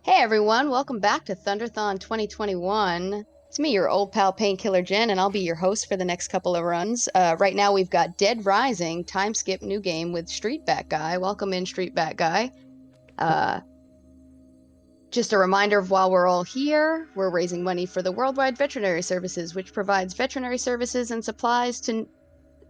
Hey everyone, welcome back to Thunderthon 2021. It's me, your old pal Painkiller Jen, and I'll be your host for the next couple of runs. Right now we've got Dead Rising, TimeSkip new game with Street Bat Guy. Welcome in, Street Bat Guy. Uh, just a reminder of while we're all here, we're raising money for the Worldwide Veterinary Services, which provides veterinary services and supplies to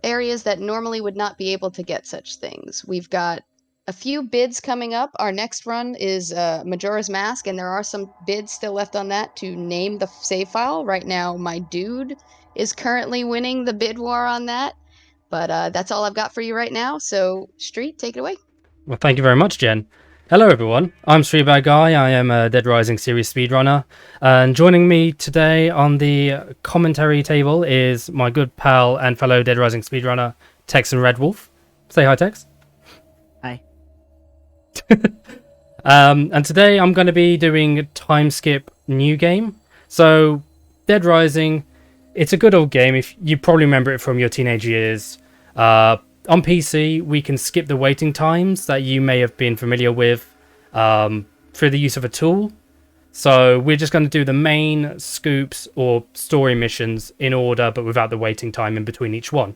areas that normally would not be able to get such things. We've got a few bids coming up. Our next run is Majora's Mask, and there are some bids still left on that to name the save file. Right now, my dude is currently winning the bid war on that, but that's all I've got for you right now. So, Street, take it away. Well, thank you very much, Jen. Hello, everyone. I'm Streetbag Guy. I am a Dead Rising series speedrunner. And joining me today on the commentary table is my good pal and fellow Dead Rising speedrunner, Tex and Red Wolf. Say hi, Tex. Hi. And today I'm going to be doing TimeSkip new game. So, Dead Rising, it's a good old game. If you probably remember it from your teenage years. On PC, we can skip the waiting times that you may have been familiar with through the use of a tool. So we're just going to do the main scoops or story missions in order, but without the waiting time in between each one.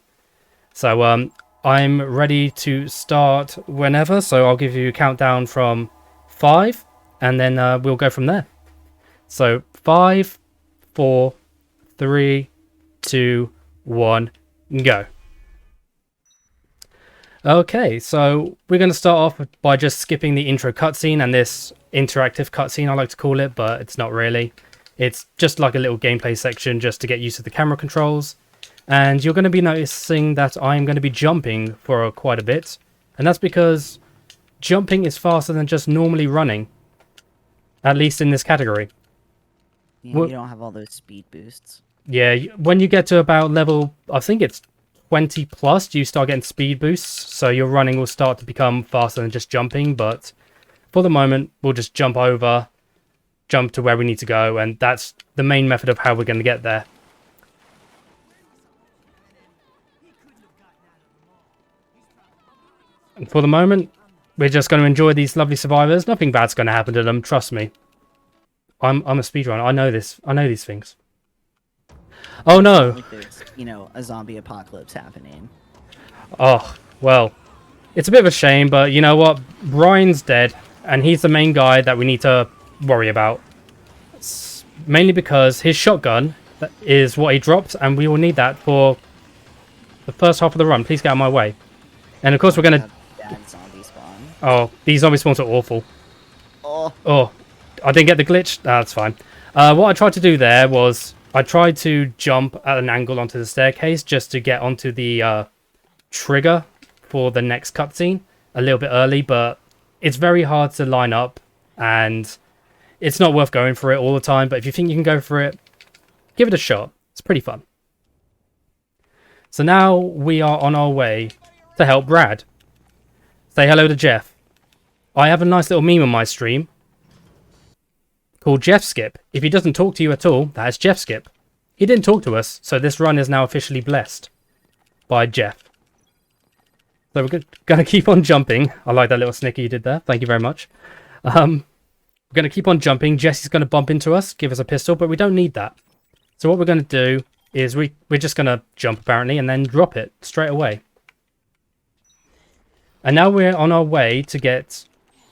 So I'm ready to start whenever. So I'll give you a countdown from 5, and then we'll go from there. So 5, 4, 3, 2, 1, go. Okay, so we're going to start off by just skipping the intro cutscene and this interactive cutscene, I like to call it, but it's not really. It's just like a little gameplay section just to get used to the camera controls. And you're going to be noticing that I'm going to be jumping for quite a bit. And that's because jumping is faster than just normally running. At least in this category. Yeah, you don't have all those speed boosts. Yeah, when you get to about level, I think it's 20 plus, you start getting speed boosts, so your running will start to become faster than just jumping. But for the moment, we'll just jump to where we need to go, and that's the main method of how we're going to get there. And for the moment, we're just going to enjoy these lovely survivors. Nothing bad's going to happen to them, trust me. I'm a speedrunner, I know this. I know these things. Oh no! Like there's, a zombie apocalypse happening. Oh, well. It's a bit of a shame, but you know what? Brian's dead, and he's the main guy that we need to worry about. Mainly because his shotgun is what he dropped, and we will need that for the first half of the run. Please get out of my way. And of course we're going to... Bad zombie spawn. Oh, these zombie spawns are awful. Oh, I didn't get the glitch? That's fine. What I tried to do there was... I tried to jump at an angle onto the staircase just to get onto the trigger for the next cutscene a little bit early, but it's very hard to line up, and it's not worth going for it all the time, but if you think you can go for it, give it a shot. It's pretty fun. So now we are on our way to help Brad. Say hello to Jeff. I have a nice little meme on my stream called Jeff Skip. If he doesn't talk to you at all, that's Jeff Skip. He didn't talk to us, so this run is now officially blessed by Jeff. So we're going to keep on jumping. I like that little snicker you did there. Thank you very much. We're going to keep on jumping. Jesse's going to bump into us, give us a pistol, but we don't need that. So what we're going to do is we're just going to jump, apparently, and then drop it straight away. And now we're on our way to get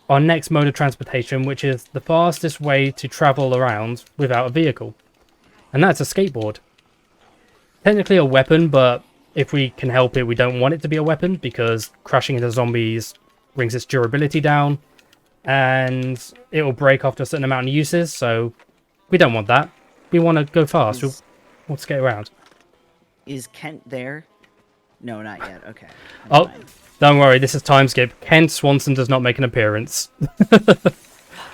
our next mode of transportation, which is the fastest way to travel around without a vehicle. And that's a skateboard. Technically a weapon, but if we can help it, we don't want it to be a weapon, because crashing into zombies brings its durability down, and it will break after a certain amount of uses, so we don't want that. We want to go fast. We want to skate around. Is Kent there? No, not yet. Okay. Oh, don't worry, this is TimeSkip. Kent Swanson does not make an appearance.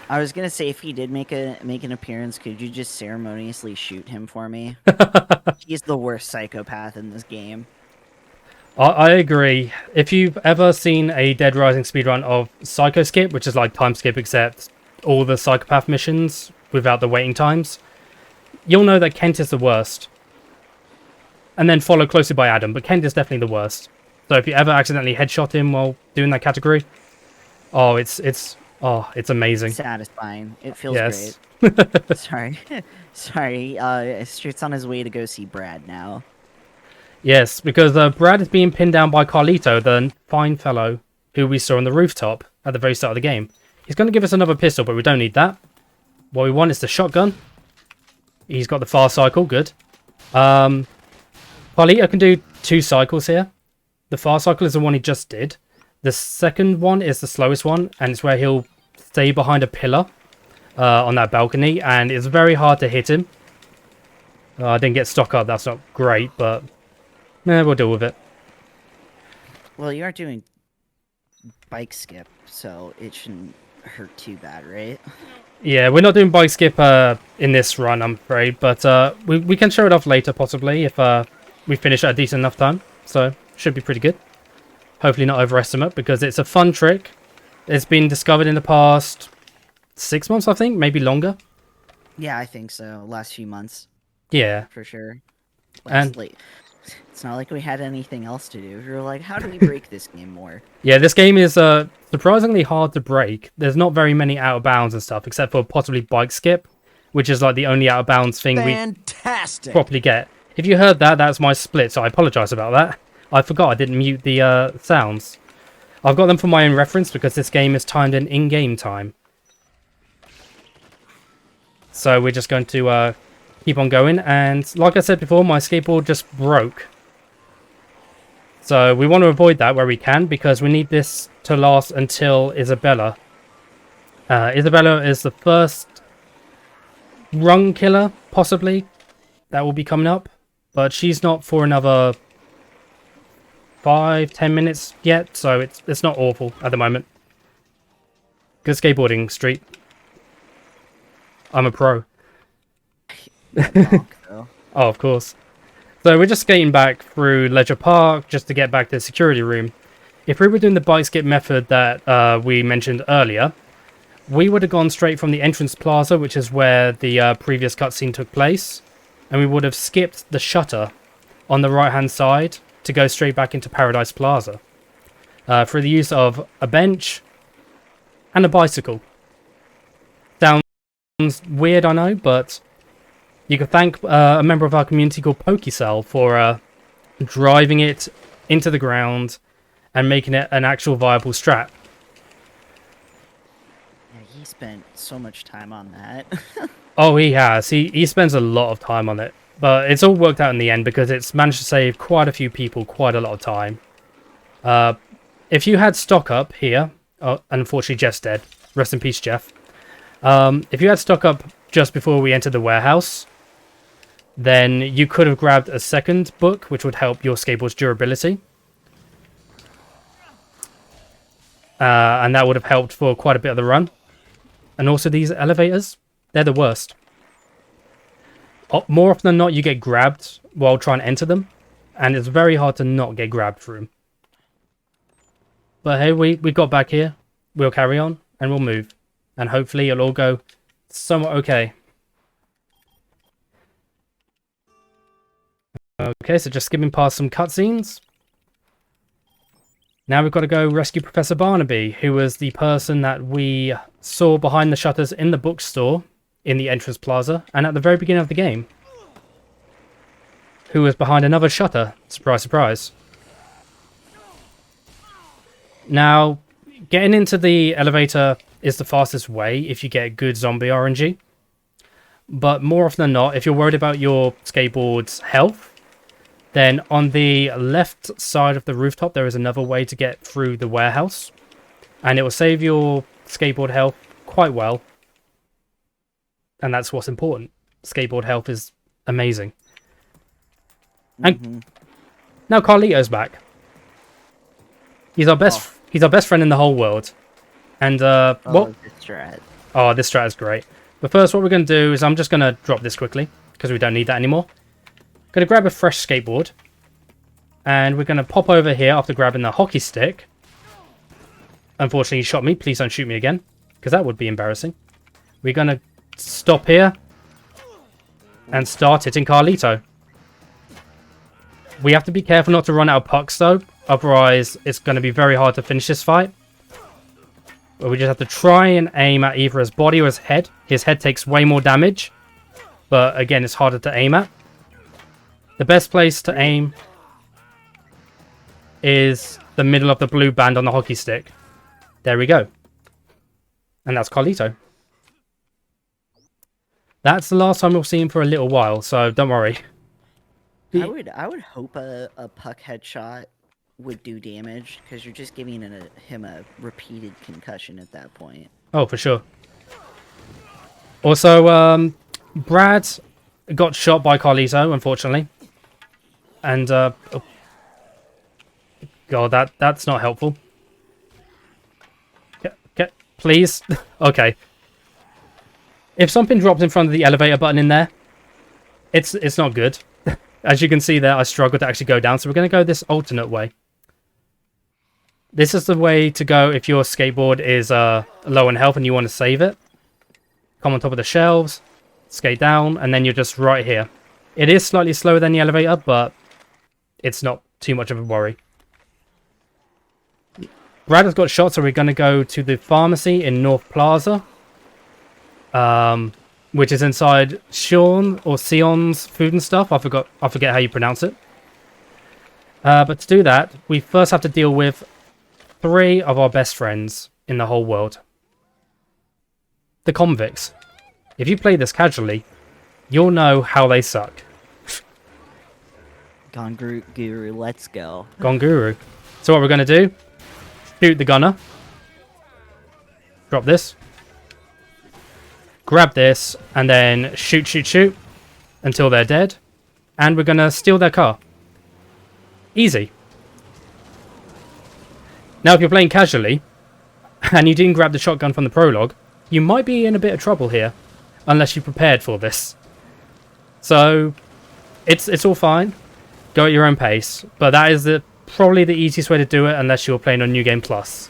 I was gonna say, if he did make an appearance, could you just ceremoniously shoot him for me? He's the worst psychopath in this game. I agree. If you've ever seen a Dead Rising speedrun of PsychoSkip, which is like TimeSkip except all the psychopath missions without the waiting times, you'll know that Kent is the worst. And then followed closely by Adam, but Kent is definitely the worst. So if you ever accidentally headshot him while doing that category, oh, it's Oh, it's amazing. Satisfying. It feels Yes. great. Sorry. Sorry. Street's on his way to go see Brad now. Yes, because Brad is being pinned down by Carlito, the fine fellow who we saw on the rooftop at the very start of the game. He's going to give us another pistol, but we don't need that. What we want is the shotgun. He's got the fast cycle, good. Carlito can do 2 cycles here. The fast cycle is the one he just did. The second one is the slowest one, and it's where he'll stay behind a pillar on that balcony, and it's very hard to hit him. I didn't get stock up, that's not great, but we'll deal with it. Well, you are doing bike skip, so it shouldn't hurt too bad, right? Yeah, we're not doing bike skip in this run, I'm afraid, but we can show it off later, possibly, if we finish at a decent enough time. So, should be pretty good. Hopefully not overestimate, because it's a fun trick. It's been discovered in the past 6 months, I think, maybe longer. Yeah, I think so. Last few months. Yeah. For sure. And it's not like we had anything else to do. We were like, how do we break this game more? yeah, this game is surprisingly hard to break. There's not very many out of bounds and stuff, except for possibly bike skip, which is like the only out of bounds thing we properly get. If you heard that, that's my split, so I apologize about that. I forgot I didn't mute the sounds. I've got them for my own reference because this game is timed in-game time. So we're just going to keep on going, and like I said before, my skateboard just broke. So we want to avoid that where we can, because we need this to last until Isabella. Isabella is the first rung killer, possibly, that will be coming up, but she's not for another 5-10 minutes yet, so it's not awful at the moment. Good skateboarding, Street. I'm a pro. Oh, of course. So we're just skating back through Leisure Park just to get back to the security room. If we were doing the bike skip method that we mentioned earlier, we would have gone straight from the entrance plaza, which is where the previous cutscene took place, and we would have skipped the shutter on the right-hand side to go straight back into Paradise Plaza through the use of a bench and a bicycle. Sounds weird, I know, but you can thank a member of our community called Pokecell for driving it into the ground and making it an actual viable strat. Yeah, he spent so much time on that. Oh, he has. He spends a lot of time on it. But it's all worked out in the end because it's managed to save quite a few people quite a lot of time. If you had stock up here... Oh, unfortunately, Jeff's dead. Rest in peace, Jeff. If you had stock up just before we entered the warehouse, then you could have grabbed a second book, which would help your skateboard's durability. And that would have helped for quite a bit of the run. And also these elevators, they're the worst. More often than not, you get grabbed while trying to enter them, and it's very hard to not get grabbed through them. But hey, we got back here. We'll carry on, and we'll move. And hopefully it'll all go somewhat okay. Okay, so just skipping past some cutscenes. Now we've got to go rescue Professor Barnaby, who was the person that we saw behind the shutters in the bookstore in the entrance plaza, and at the very beginning of the game, who was behind another shutter. Surprise, surprise. Now, getting into the elevator is the fastest way if you get good zombie RNG. But more often than not, if you're worried about your skateboard's health, then on the left side of the rooftop, there is another way to get through the warehouse. And it will save your skateboard health quite well. And that's what's important. Skateboard health is amazing. And now Carlito's back. He's our best friend in the whole world. And what? This strat. Oh, this strat is great. But first, what we're going to do is I'm just going to drop this quickly because we don't need that anymore. Going to grab a fresh skateboard, and we're going to pop over here after grabbing the hockey stick. Unfortunately, he shot me. Please don't shoot me again, because that would be embarrassing. We're going to stop here and start hitting Carlito. We have to be careful not to run out of pucks, though. Otherwise, it's going to be very hard to finish this fight. where we just have to try and aim at either his body or his head. His head takes way more damage, but again, it's harder to aim at. The best place to aim is the middle of the blue band on the hockey stick. There we go. And that's Carlito. That's the last time we'll see him for a little while, so don't worry. I would hope a puck headshot would do damage, because you're just giving him a repeated concussion at that point. Oh, for sure. Also, Brad got shot by Carlito, unfortunately. And, oh. God, that's not helpful. Okay, please. Okay. If something dropped in front of the elevator button in there, it's not good. As you can see there, I struggled to actually go down, so we're going to go this alternate way. This is the way to go if your skateboard is low in health and you want to save it. Come on top of the shelves, skate down, and then you're just right here. It is slightly slower than the elevator, but it's not too much of a worry. Brad has got shot, so we're going to go to the pharmacy in North Plaza. Which is inside Sion's food and stuff. I forget how you pronounce it. But to do that, we first have to deal with 3 of our best friends in the whole world. The convicts. If you play this casually, you'll know how they suck. Guru, let's go. Guru. So what we're going to do, shoot the gunner. Drop this. Grab this, and then shoot until they're dead. And we're going to steal their car. Easy. Now, if you're playing casually, and you didn't grab the shotgun from the prologue, you might be in a bit of trouble here, unless you prepared for this. So, it's all fine. Go at your own pace. But that is probably the easiest way to do it, unless you're playing on New Game Plus,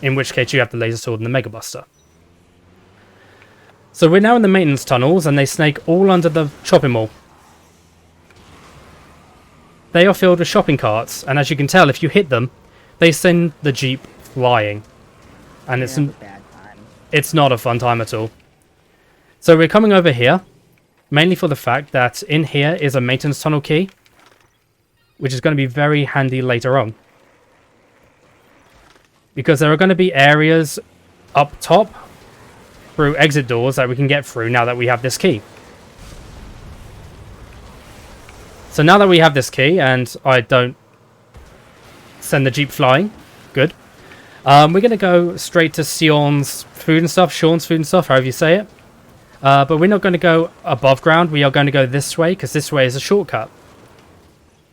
in which case you have the laser sword and the Mega Buster. So we're now in the maintenance tunnels, and they snake all under the shopping mall. They are filled with shopping carts, and as you can tell, if you hit them, they send the Jeep flying. And it's not a fun time at all. So we're coming over here, mainly for the fact that in here is a maintenance tunnel key, which is going to be very handy later on. Because there are going to be areas up top through exit doors that we can get through now that we have this key. So now that we have this key, and I don't send the Jeep flying, good. We're going to go straight to Sean's food and stuff, however you say it. But we're not going to go above ground, we are going to go this way, because this way is a shortcut.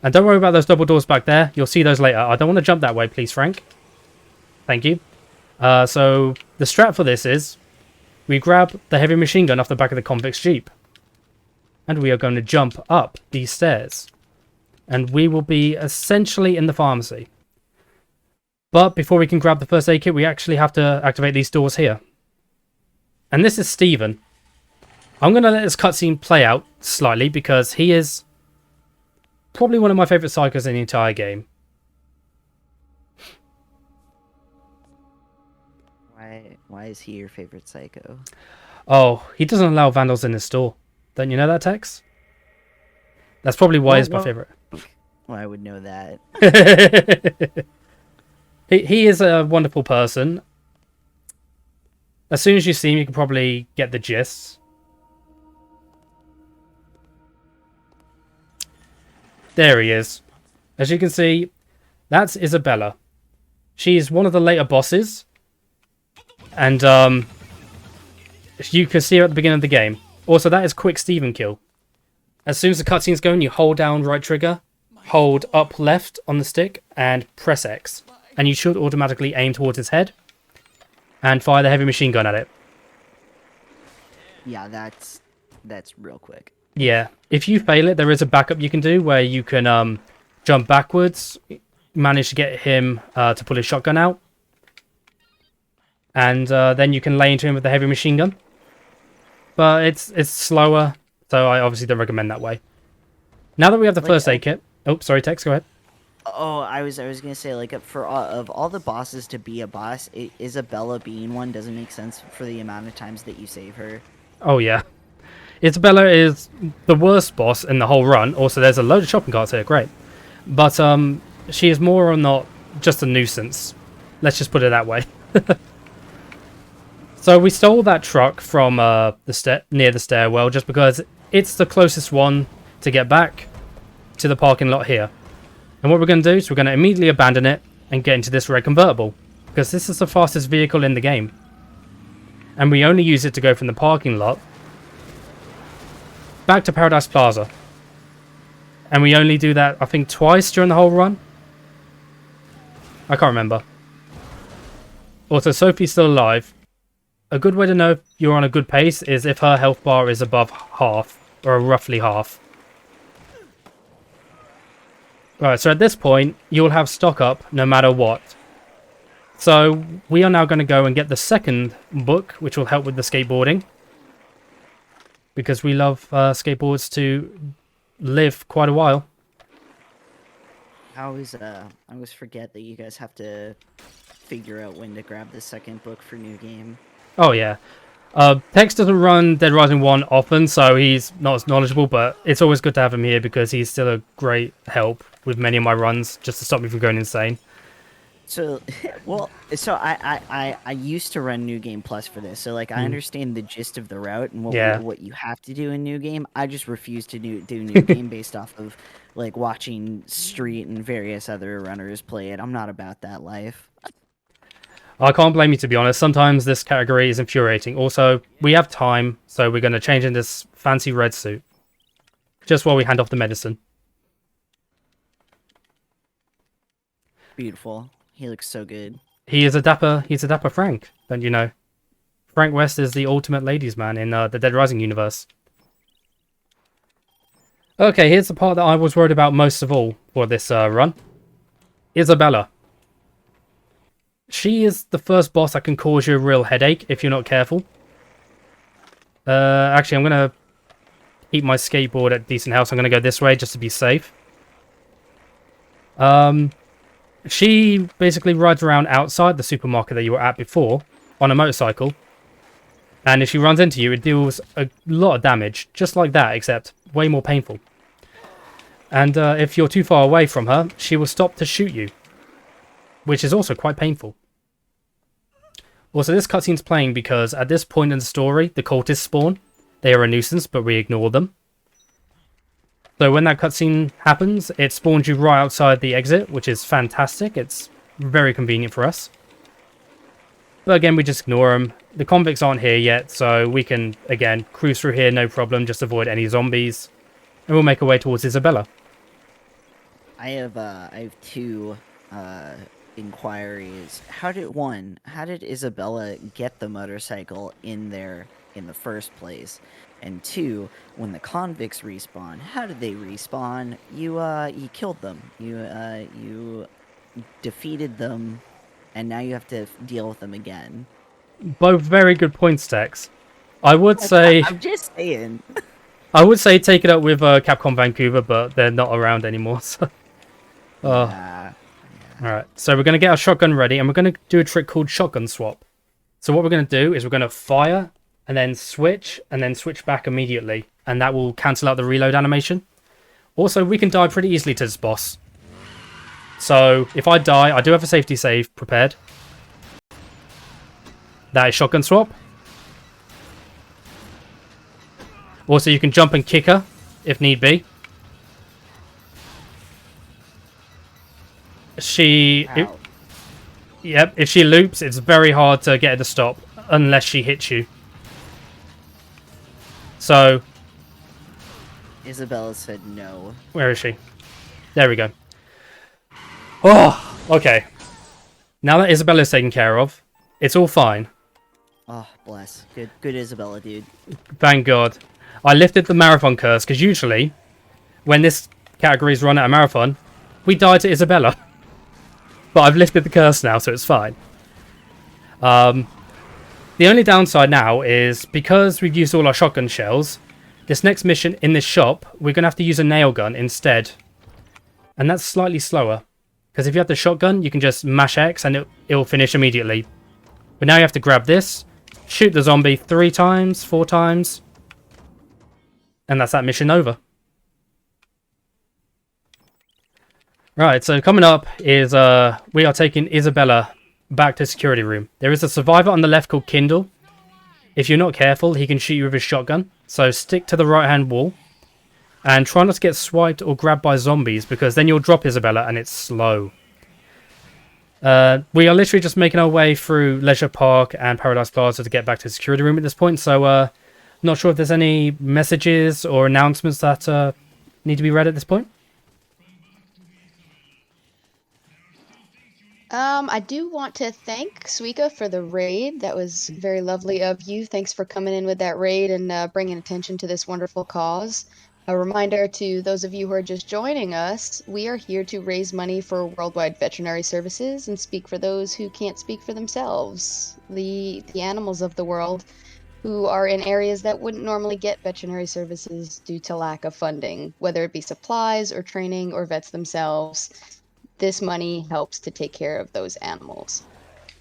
And don't worry about those double doors back there, you'll see those later. I don't want to jump that way, please, Frank. Thank you. So the strat for this is, we grab the heavy machine gun off the back of the convict's Jeep. And we are going to jump up these stairs. And we will be essentially in the pharmacy. But before we can grab the first aid kit, we actually have to activate these doors here. And this is Steven. I'm going to let this cutscene play out slightly, because he is probably one of my favourite psychos in the entire game. Why is he your favorite psycho? Oh, he doesn't allow vandals in his store. Don't you know that, Tex? That's probably why he's my favourite. Well, I would know that. He is a wonderful person. As soon as you see him, you can probably get the gist. There he is. As you can see, that's Isabella. She's one of the later bosses. And you can see her at the beginning of the game. Also, that is quick Steven kill. As soon as the cutscene's going, you hold down right trigger, hold up left on the stick, and press X. And you should automatically aim towards his head and fire the heavy machine gun at it. Yeah, that's real quick. Yeah, if you fail it, there is a backup you can do where you can jump backwards, manage to get him to pull his shotgun out. And then you can lay into him with the heavy machine gun. But it's slower, so I obviously don't recommend that way. Now that we have the first aid kit... Oh, sorry, Tex, go ahead. Oh, I was gonna say, like, for of all the bosses to be a boss, Isabella being one doesn't make sense for the amount of times that you save her. Oh yeah. Isabella is the worst boss in the whole run. Also, there's a load of shopping carts here, great. But she is more or not just a nuisance. Let's just put it that way. So we stole that truck from near the stairwell just because it's the closest one to get back to the parking lot here. And what we're going to do is we're going to immediately abandon it and get into this red convertible, because this is the fastest vehicle in the game. And we only use it to go from the parking lot back to Paradise Plaza. And we only do that, I think, twice during the whole run. I can't remember. Also, Sophie's still alive. A good way to know if you're on a good pace is if her health bar is above half, or roughly half. Right, so at this point, you'll have stock up no matter what. So we are now going to go and get the second book, which will help with the skateboarding. Because we love skateboards to live quite a while. I always forget that you guys have to figure out when to grab the second book for new game. Oh yeah. Tex doesn't run Dead Rising 1 often, so he's not as knowledgeable, but it's always good to have him here because he's still a great help with many of my runs, just to stop me from going insane. So, I used to run New Game Plus for this, so like I understand the gist of the route and what you have to do in New Game. I just refuse to do New Game based off of like watching Street and various other runners play it. I'm not about that life. I can't blame you, to be honest. Sometimes this category is infuriating. Also, we have time, so we're going to change in this fancy red suit. Just while we hand off the medicine. Beautiful. He looks so good. He's a dapper Frank, don't you know? Frank West is the ultimate ladies' man in the Dead Rising universe. Okay, here's the part that I was worried about most of all for this run. Isabella. She is the first boss that can cause you a real headache if you're not careful. Actually, I'm going to keep my skateboard at decent health. So I'm going to go this way just to be safe. She basically rides around outside the supermarket that you were at before on a motorcycle. And if she runs into you, it deals a lot of damage. Just like that, except way more painful. And if you're too far away from her, she will stop to shoot you. Which is also quite painful. Also, this cutscene's playing because at this point in the story, the cultists spawn. They are a nuisance, but we ignore them. So when that cutscene happens, it spawns you right outside the exit, which is fantastic. It's very convenient for us. But again, we just ignore them. The convicts aren't here yet, so we can, again, cruise through here, no problem. Just avoid any zombies. And we'll make our way towards Isabella. I have two inquiries. How did Isabella get the motorcycle in there in the first place? And two, when the convicts respawn, how did they respawn? You killed them. You defeated them, and now you have to deal with them again. Both very good points, Tex. I would say... I'm just saying. I would say take it up with Capcom Vancouver, but they're not around anymore, so... Yeah. Alright, so we're going to get our shotgun ready, and we're going to do a trick called shotgun swap. So what we're going to do is we're going to fire, and then switch back immediately, and that will cancel out the reload animation. Also, we can die pretty easily to this boss. So, if I die, I do have a safety save prepared. That is shotgun swap. Also, you can jump and kick her, if need be. If she loops, it's very hard to get her to stop, unless she hits you. So... Isabella said no. Where is she? There we go. Oh, okay. Now that Isabella's taken care of, it's all fine. Oh, bless. Good Isabella, dude. Thank God. I lifted the marathon curse, because usually, when this category is run at a marathon, we die to Isabella. But I've lifted the curse now, so it's fine. The only downside now is, because we've used all our shotgun shells, this next mission in this shop, we're going to have to use a nail gun instead. And that's slightly slower. Because if you have the shotgun, you can just mash X and it'll finish immediately. But now you have to grab this, shoot the zombie 3 times, 4 times, and that's that mission over. Right, so coming up is we are taking Isabella back to security room. There is a survivor on the left called Kindle. If you're not careful, he can shoot you with his shotgun. So stick to the right-hand wall. And try not to get swiped or grabbed by zombies, because then you'll drop Isabella and it's slow. We are literally just making our way through Leisure Park and Paradise Plaza to get back to the security room at this point. So not sure if there's any messages or announcements that need to be read at this point. I do want to thank Suika for the raid. That was very lovely of you. Thanks for coming in with that raid and bringing attention to this wonderful cause. A reminder to those of you who are just joining us, we are here to raise money for worldwide veterinary services and speak for those who can't speak for themselves, the animals of the world who are in areas that wouldn't normally get veterinary services due to lack of funding, whether it be supplies or training or vets themselves. This money helps to take care of those animals.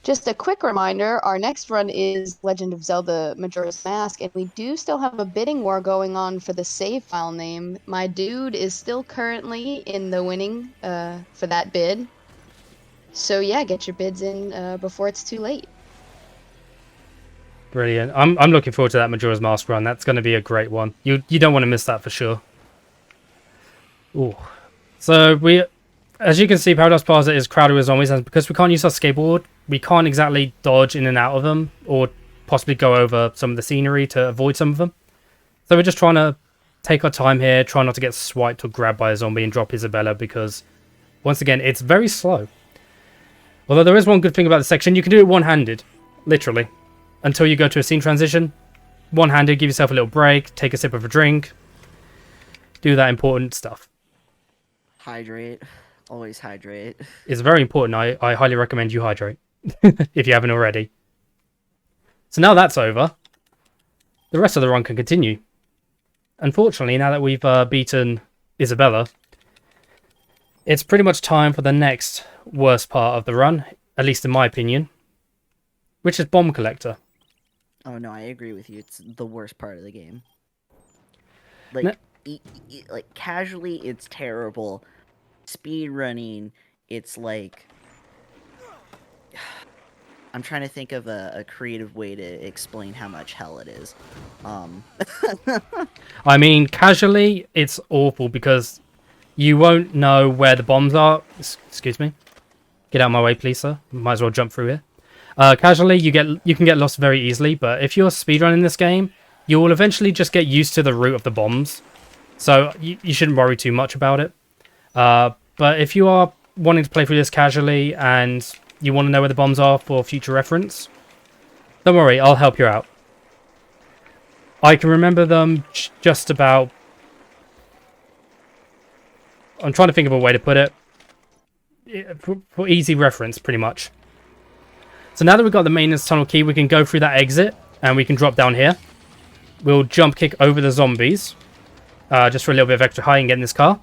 Just a quick reminder, our next run is Legend of Zelda Majora's Mask, and we do still have a bidding war going on for the save file name. My dude is still currently in the winning for that bid. So yeah, get your bids in before it's too late. Brilliant. I'm looking forward to that Majora's Mask run. That's going to be a great one. You don't want to miss that for sure. Ooh. So as you can see, Paradise Plaza is crowded with zombies, and because we can't use our skateboard, we can't exactly dodge in and out of them, or possibly go over some of the scenery to avoid some of them. So we're just trying to take our time here, try not to get swiped or grabbed by a zombie and drop Isabella, because, once again, it's very slow. Although there is one good thing about this section, you can do it one-handed, literally, until you go to a scene transition. One-handed, give yourself a little break, take a sip of a drink, do that important stuff. Hydrate. Always hydrate. It's very important. I highly recommend you hydrate if you haven't already. So now that's over, the rest of the run can continue. Unfortunately, now that we've beaten Isabella, it's pretty much time for the next worst part of the run, at least in my opinion, which is Bomb Collector. Oh no, I agree with you. It's the worst part of the game. Like, like casually, it's terrible. Speed running, it's like, I'm trying to think of a creative way to explain how much hell it is. I mean, casually, it's awful because you won't know where the bombs are. Excuse me. Get out of my way, please, sir. Might as well jump through here. Casually, you can get lost very easily, but if you're speedrunning this game, you will eventually just get used to the route of the bombs. So you shouldn't worry too much about it. But if you are wanting to play through this casually and you want to know where the bombs are for future reference, don't worry, I'll help you out. I can remember them just about... I'm trying to think of a way to put it. For easy reference, pretty much. So now that we've got the maintenance tunnel key, we can go through that exit and we can drop down here. We'll jump kick over the zombies. Just for a little bit of extra height and get in this car.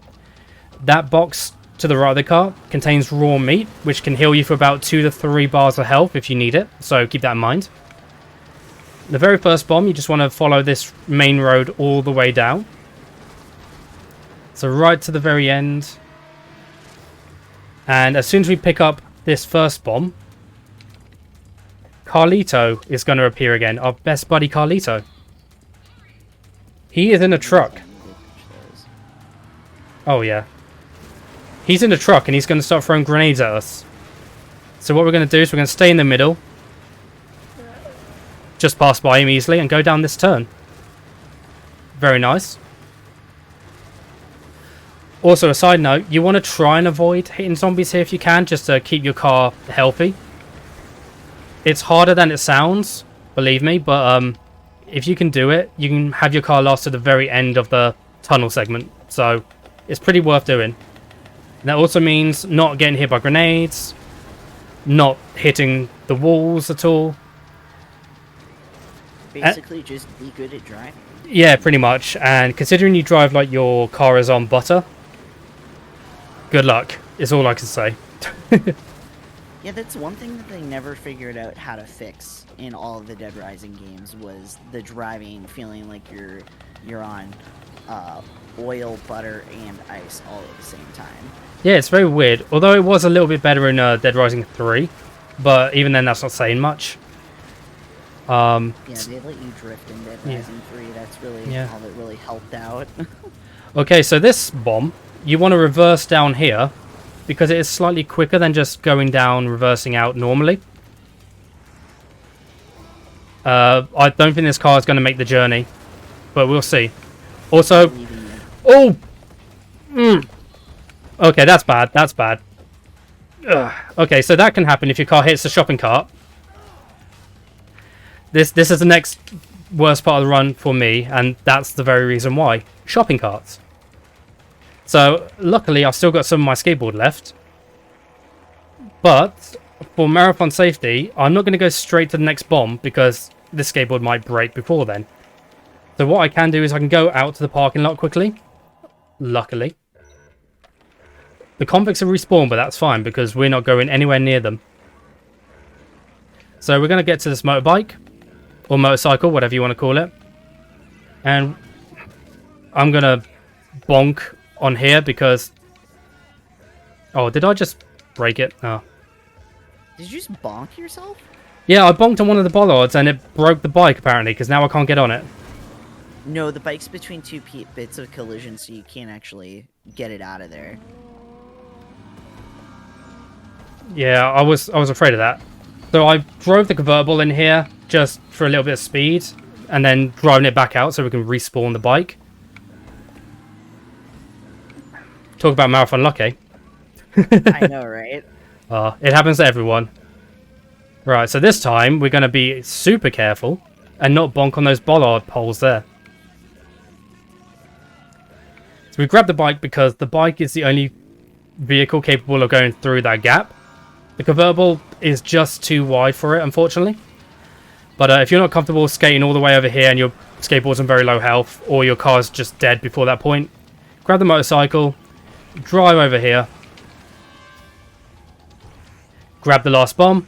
That box to the right of the car contains raw meat, which can heal you for about 2 to 3 bars of health if you need it, so keep that in mind. The very first bomb, you just want to follow this main road all the way down. So right to the very end. And as soon as we pick up this first bomb, Carlito is going to appear again, our best buddy Carlito. He is in a truck. Oh yeah. He's in the truck and he's going to start throwing grenades at us. So what we're going to do is we're going to stay in the middle. Just pass by him easily and go down this turn. Very nice. Also, a side note, you want to try and avoid hitting zombies here if you can, just to keep your car healthy. It's harder than it sounds, believe me, but if you can do it, you can have your car last to the very end of the tunnel segment. So it's pretty worth doing. And that also means not getting hit by grenades, not hitting the walls at all. Basically, just be good at driving. Yeah, pretty much. And considering you drive like your car is on butter, good luck, is all I can say. Yeah, that's one thing that they never figured out how to fix in all of the Dead Rising games was the driving, feeling like you're on oil, butter, and ice all at the same time. Yeah, it's very weird. Although it was a little bit better in Dead Rising 3, but even then that's not saying much. Yeah, they let you drift in Dead Yeah. Rising 3. That's really Yeah. all that really helped out. Okay, so this bomb, you want to reverse down here, because it is slightly quicker than just going down, reversing out normally. I don't think this car is going to make the journey, but we'll see. Also, oh! Okay, that's bad, that's bad. Ugh. Okay, so that can happen if your car hits the shopping cart. This is the next worst part of the run for me, and that's the very reason why. Shopping carts. So, luckily, I've still got some of my skateboard left. But, for marathon safety, I'm not going to go straight to the next bomb, because this skateboard might break before then. So what I can do is I can go out to the parking lot quickly. Luckily. The convicts have respawned, but that's fine, because we're not going anywhere near them. So we're going to get to this motorbike. Or motorcycle, whatever you want to call it. And I'm going to bonk on here because... Oh, did I just break it? Oh. Did you just bonk yourself? Yeah, I bonked on one of the bollards and it broke the bike apparently because now I can't get on it. No, the bike's between two bits of collision, so you can't actually get it out of there. Yeah, I was afraid of that. So I drove the convertible in here just for a little bit of speed and then driving it back out so we can respawn the bike. Talk about marathon luck, eh? I know, right? It happens to everyone. Right, so this time we're going to be super careful and not bonk on those bollard poles there. So we grabbed the bike because the bike is the only vehicle capable of going through that gap. The convertible is just too wide for it, unfortunately. But if you're not comfortable skating all the way over here and your skateboard's on very low health, or your car's just dead before that point, grab the motorcycle, drive over here, grab the last bomb,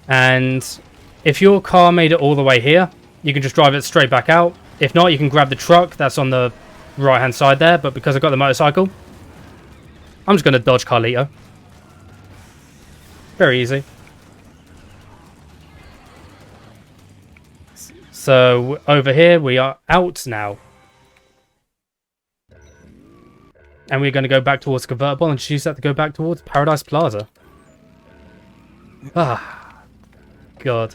and if your car made it all the way here, you can just drive it straight back out. If not, you can grab the truck that's on the right hand side there, but because I've got the motorcycle, I'm just going to dodge Carlito. Very easy. So over here we are out now. And we're going to go back towards the convertible and choose that to go back towards Paradise Plaza. Ah, God.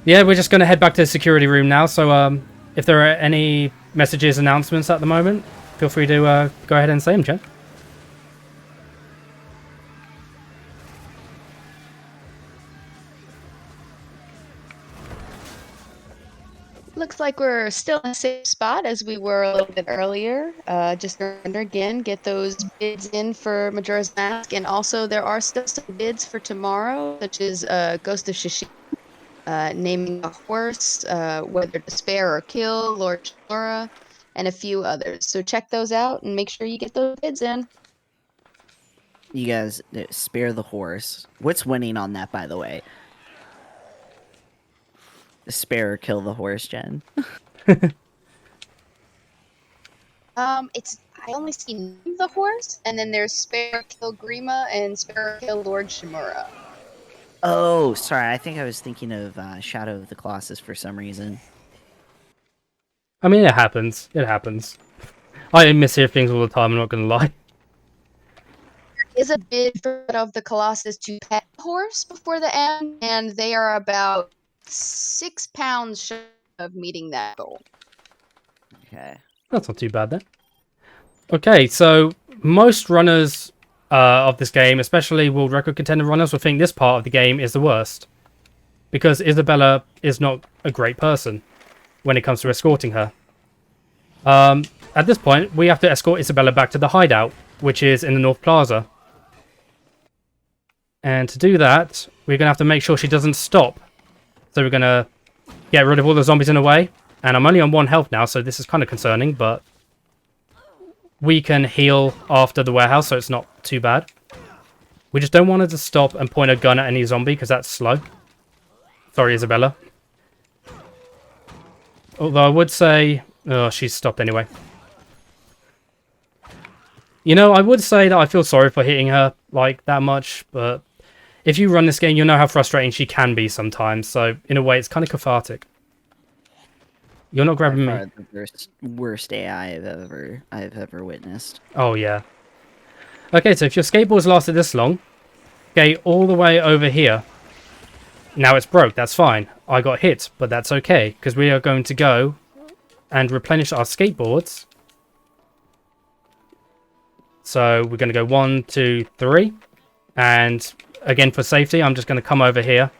Yeah, we're just going to head back to the security room now. So if there are any messages, announcements at the moment, feel free to go ahead and say them, Jen. Looks like we're still in the same spot as we were a little bit earlier. Just a reminder again, get those bids in for Majora's Mask, and also there are still some bids for tomorrow, such as Ghost of Tsushima, naming a horse, whether to spare or kill, Lord Shimura, and a few others. So check those out and make sure you get those bids in. You guys, spare the horse. What's winning on that, by the way? Spare or kill the horse, Jen? It's I only see Name the horse, and then there's spare kill Grima and spare kill Lord Shimura. Oh, sorry. I think I was thinking of Shadow of the Colossus for some reason. I mean, it happens. It happens. I mishear things all the time, I'm not going to lie. There is a bid for Shadow of the Colossus to pet the horse before the end, and they are about 6 pounds short of meeting that goal. Okay. That's not too bad then. Okay, so most runners of this game, especially world record contender runners, will think this part of the game is the worst. Because Isabella is not a great person when it comes to escorting her. At this point, we have to escort Isabella back to the hideout, which is in the North Plaza. And to do that, we're going to have to make sure she doesn't stop. So we're going to get rid of all the zombies in a way. And I'm only on 1 health now, so this is kind of concerning, but we can heal after the warehouse, so it's not too bad. We just don't want her to stop and point a gun at any zombie, because that's slow. Sorry, Isabella. Although I would say... Oh, she's stopped anyway. You know, I would say that I feel sorry for hitting her, like, that much, but... If you run this game, you'll know how frustrating she can be sometimes, so in a way, it's kind of cathartic. You're not grabbing me. The worst AI I've ever witnessed. Oh, yeah. Okay, so if your skateboard's lasted this long, okay, all the way over here. Now it's broke, that's fine. I got hit, but that's okay, because we are going to go and replenish our skateboards. So we're going to go 1, 2, 3. And again, for safety, I'm just going to come over here,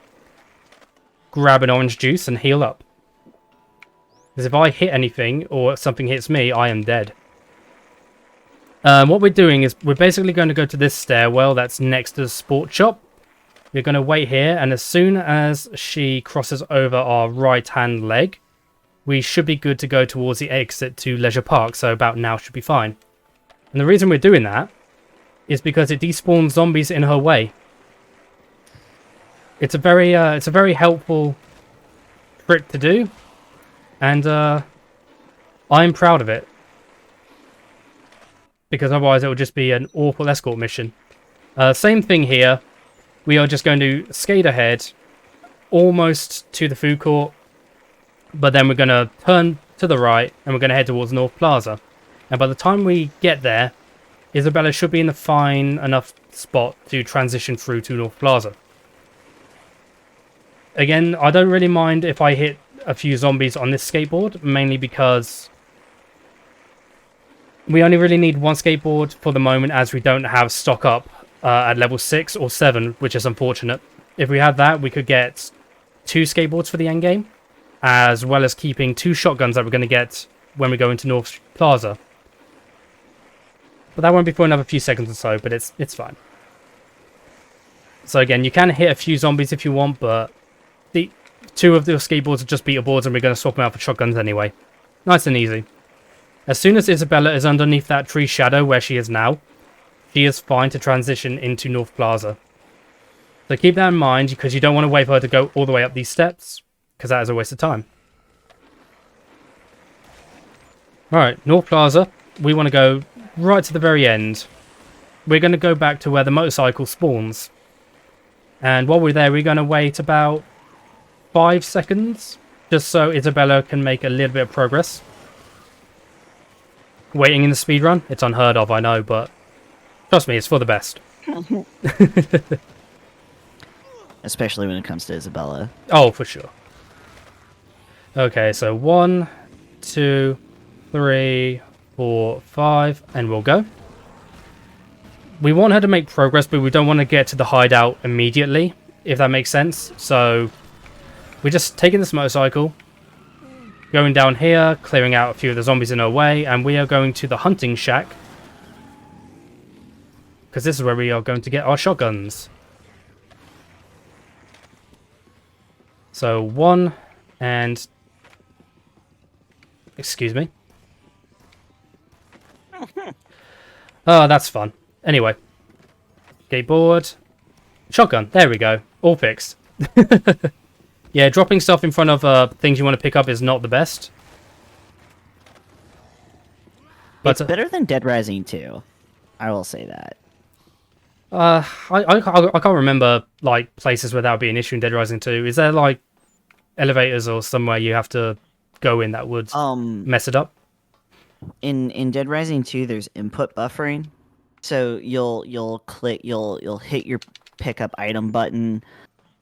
grab an orange juice, and heal up. Because if I hit anything, or something hits me, I am dead. What we're doing is we're basically going to go to this stairwell that's next to the sport shop. We're going to wait here, and as soon as she crosses over our right-hand leg, we should be good to go towards the exit to Leisure Park, so about now should be fine. And the reason we're doing that is because it despawns zombies in her way. It's a very helpful trick to do, and I'm proud of it. Because otherwise it would just be an awful escort mission. Same thing here. We are just going to skate ahead, almost to the food court, but then we're going to turn to the right, and we're going to head towards North Plaza. And by the time we get there, Isabella should be in a fine enough spot to transition through to North Plaza. Again, I don't really mind if I hit a few zombies on this skateboard, mainly because we only really need one skateboard for the moment, as we don't have stock up at level 6 or 7, which is unfortunate. If we had that, we could get 2 skateboards for the end game, as well as keeping 2 shotguns that we're going to get when we go into North Plaza. But that won't be for another few seconds or so, but it's fine. So again, you can hit a few zombies if you want, but the 2 of the skateboards are just beaterboards, and we're going to swap them out for shotguns anyway. Nice and easy. As soon as Isabella is underneath that tree shadow where she is now, she is fine to transition into North Plaza. So keep that in mind, because you don't want to wait for her to go all the way up these steps, because that is a waste of time. Alright, North Plaza. We want to go right to the very end. We're going to go back to where the motorcycle spawns. And while we're there, we're going to wait about 5 seconds, just so Isabella can make a little bit of progress. Waiting in the speedrun? It's unheard of, I know, but trust me, it's for the best. Especially when it comes to Isabella. Oh, for sure. Okay, so 1, 2, 3, 4, 5, and we'll go. We want her to make progress, but we don't want to get to the hideout immediately, if that makes sense. So we're just taking this motorcycle, going down here, clearing out a few of the zombies in our way, and we are going to the hunting shack, because this is where we are going to get our shotguns. So 1 and... Excuse me. Oh, that's fun. Anyway. Skateboard. Shotgun. There we go. All fixed. Yeah, dropping stuff in front of things you want to pick up is not the best. But, it's better than Dead Rising 2. I will say that. I can't remember like places where that would be an issue in Dead Rising 2. Is there like elevators or somewhere you have to go in that would mess it up? In Dead Rising 2, there's input buffering, so you'll hit your pickup item button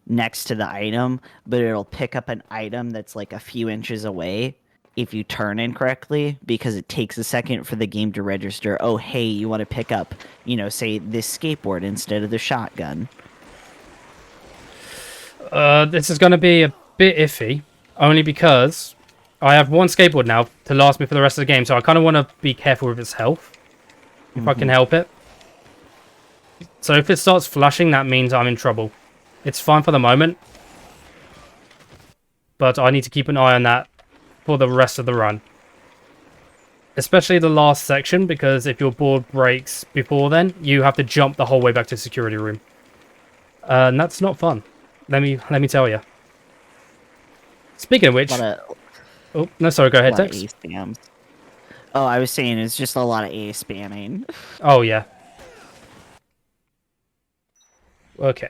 next to the item, but it'll pick up an item that's like a few inches away if you turn incorrectly, because it takes a second for the game to register, oh hey, you want to pick up, say this skateboard instead of the shotgun. This is going to be a bit iffy, only because I have one skateboard now to last me for the rest of the game, so I kind of want to be careful with its health, if I can help it. So if it starts flashing, that means I'm in trouble. It's fine for the moment, but I need to keep an eye on that for the rest of the run. Especially the last section, because if your board breaks before then, you have to jump the whole way back to the security room. And that's not fun. Let me tell you. Speaking of which... Oh, no, sorry, go ahead, Tex. A spams. Oh, I was saying it's just a lot of A spamming. Oh, yeah. Okay.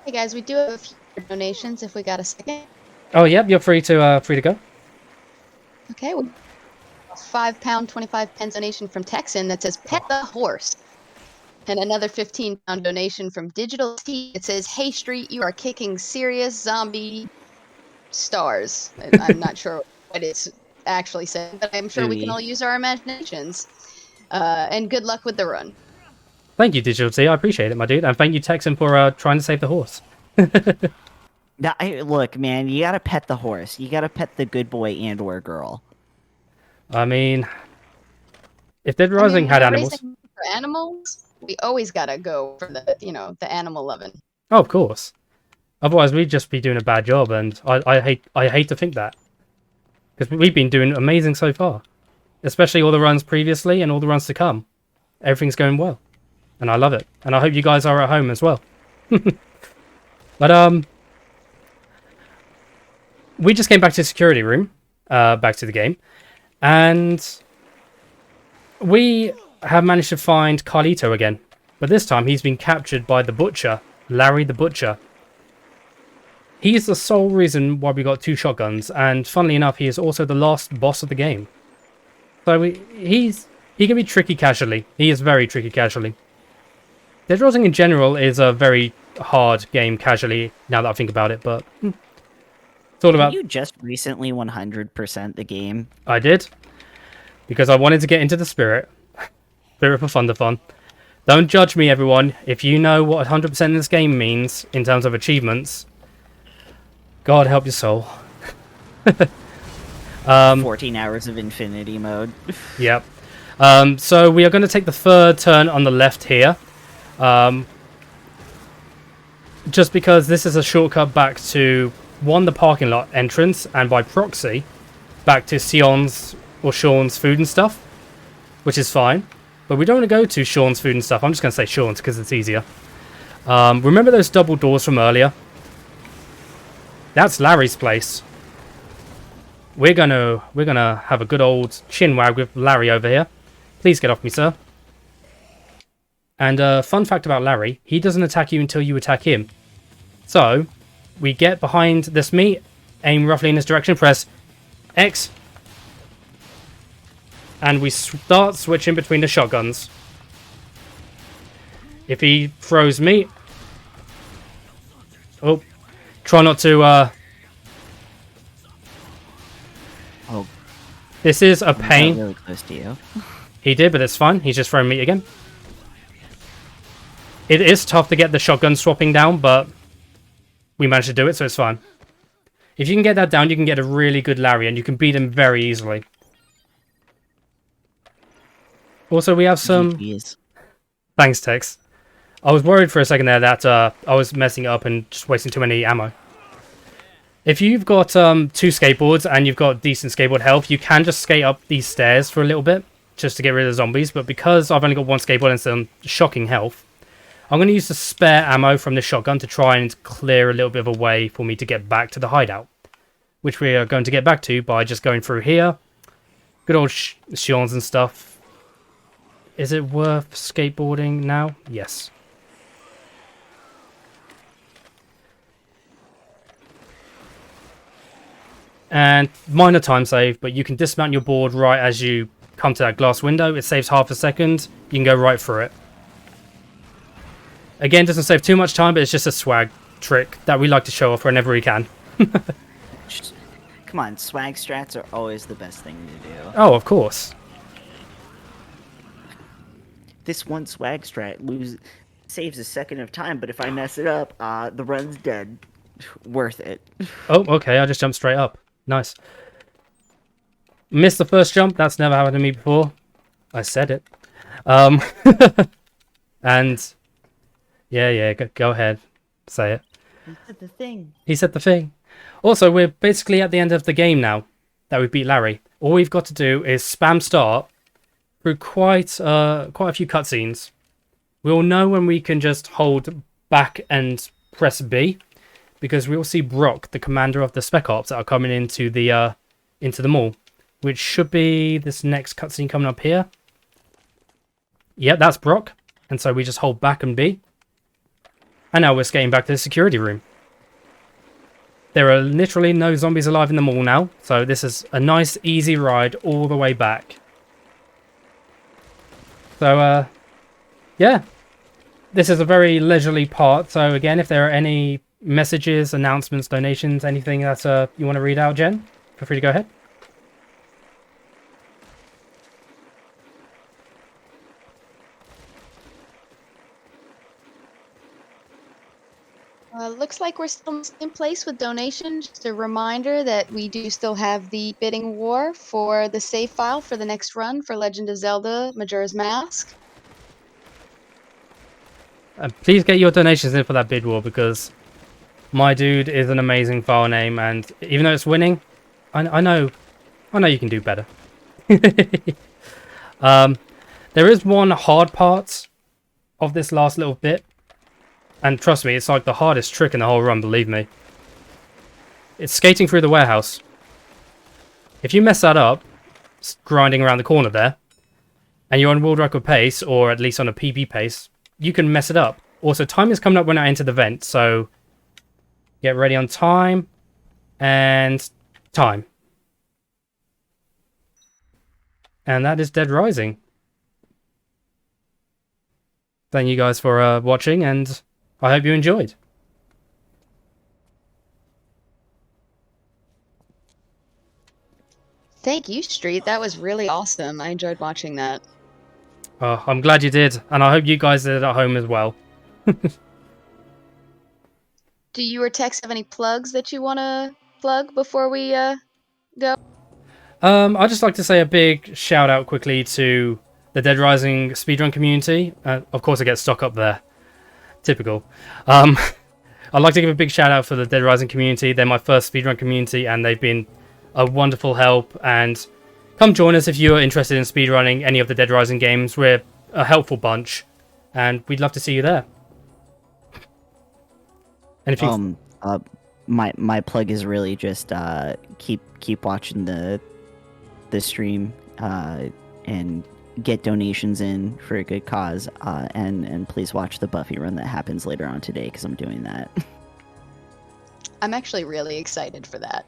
Hey guys, we do have a few donations if we got a second. Oh, yep, you're free to go. Okay, we a £5, 25 pence donation from Texan that says "Pet the horse," and another £15 donation from Digital T that says, "Hey Street, you are kicking serious zombie stars." I'm not sure what it's actually saying, but I'm sure we can all use our imaginations. And good luck with the run. Thank you, Digital T. I appreciate it, my dude. And thank you, Texan, for trying to save the horse. Now, look, man, you gotta pet the horse. You gotta pet the good boy and or girl. I mean, if Dead Rising had animals... For animals, we always gotta go for the, the animal loving. Oh, of course. Otherwise, we'd just be doing a bad job, and I hate to think that. Because we've been doing amazing so far. Especially all the runs previously and all the runs to come. Everything's going well. And I love it. And I hope you guys are at home as well. But, we just came back to the security room. Back to the game. And we have managed to find Carlito again. But this time, he's been captured by the Butcher. Larry the Butcher. He's the sole reason why we got 2 shotguns. And funnily enough, he is also the last boss of the game. So he can be tricky casually. He is very tricky casually. Dead Rising in general is a very hard game casually, now that I think about it, but it's all about... You just recently 100% the game. I did, because I wanted to get into the spirit. Spirit for Thunderthon. Don't judge me, everyone. If you know what 100% in this game means, in terms of achievements, God help your soul. 14 hours of infinity mode. Yep. So we are going to take the third turn on the left here. Just because this is a shortcut back to, one, the parking lot entrance, and by proxy, back to Sion's or Sean's food and stuff, which is fine. But we don't want to go to Sean's food and stuff. I'm just going to say Sean's because it's easier. Remember those double doors from earlier? That's Larry's place. We're gonna have a good old chinwag with Larry over here. Please get off me, sir. And fun fact about Larry, he doesn't attack you until you attack him. So, we get behind this meat, aim roughly in this direction, press X, and we start switching between the shotguns. If he throws meat... Oh, try not to... Oh, this is a pain. really close to you. He did, but it's fine. He's just throwing meat again. It is tough to get the shotgun swapping down, but we managed to do it, so it's fine. If you can get that down, you can get a really good Larry, and you can beat him very easily. Also, we have some... GGs. Thanks, Tex. I was worried for a second there that I was messing it up and just wasting too many ammo. If you've got 2 skateboards and you've got decent skateboard health, you can just skate up these stairs for a little bit, just to get rid of the zombies. But because I've only got 1 skateboard and some shocking health, I'm going to use the spare ammo from the shotgun to try and clear a little bit of a way for me to get back to the hideout. Which we are going to get back to by just going through here. Good old Sean's and stuff. Is it worth skateboarding now? Yes. And minor time save, but you can dismount your board right as you come to that glass window. It saves half a second. You can go right through it. Again, doesn't save too much time, but it's just a swag trick that we like to show off whenever we can. Come on, swag strats are always the best thing to do. Oh, of course. This one swag strat saves a second of time, but if I mess it up, the run's dead. Worth it. Oh, okay, I just jumped straight up. Nice. Missed the first jump. That's never happened to me before. I said it. And yeah, go ahead. Say it. He said the thing. He said the thing. Also, we're basically at the end of the game now. that we beat Larry. All we've got to do is spam start through quite a few cutscenes. We'll know when we can just hold back and press B, because we'll see Brock, the commander of the Spec Ops, that are coming into the mall, which should be this next cutscene coming up here. Yep, that's Brock. And so we just hold back and B. And now we're skating back to the security room. There are literally no zombies alive in the mall now, so this is a nice, easy ride all the way back. So, yeah. This is a very leisurely part, so again, if there are any messages, announcements, donations, anything that you want to read out, Jen, feel free to go ahead. Looks like we're still in the same place with donations. Just a reminder that we do still have the bidding war for the save file for the next run for Legend of Zelda Majora's Mask. Please get your donations in for that bid war, because my dude is an amazing file name, and even though it's winning, I know you can do better. There is one hard part of this last little bit. And trust me, it's like the hardest trick in the whole run, believe me. It's skating through the warehouse. If you mess that up, grinding around the corner there, and you're on world record pace, or at least on a PB pace, you can mess it up. Also, time is coming up when I enter the vent, so get ready on time, and time. And that is Dead Rising. Thank you guys for watching, and I hope you enjoyed. Thank you, Street. That was really awesome. I enjoyed watching that. I'm glad you did, and I hope you guys did at home as well. Do you or Tex have any plugs that you want to plug before we go? I'd just like to say a big shout out quickly to the Dead Rising speedrun community. Of course, I get stuck up there. Typical. I'd like to give a big shout out for the Dead Rising community. They're my first speedrun community, and they've been a wonderful help. And come join us if you're interested in speedrunning any of the Dead Rising games. We're a helpful bunch, and we'd love to see you there. Anything? My plug is really just keep watching the stream and get donations in for a good cause, and please watch the Buffy run that happens later on today, because I'm doing that. I'm actually really excited for that.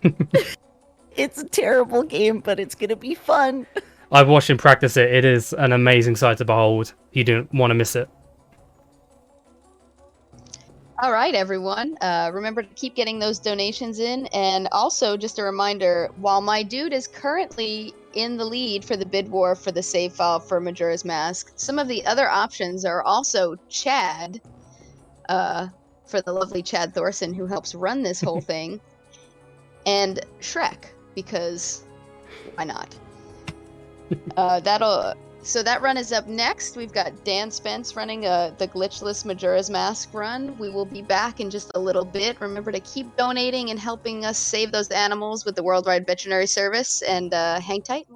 It's a terrible game, but it's gonna be fun. I've watched him practice it. It is an amazing sight to behold. You don't want to miss it. All right, everyone. Remember to keep getting those donations in. And also, just a reminder, while my dude is currently in the lead for the bid war for the save file for Majora's Mask, some of the other options are also Chad, for the lovely Chad Thorson, who helps run this whole thing, and Shrek, because why not? So that run is up next. We've got Dan Spence running the glitchless Majora's Mask run. We will be back in just a little bit. Remember to keep donating and helping us save those animals with the Worldwide Veterinary Service, and hang tight.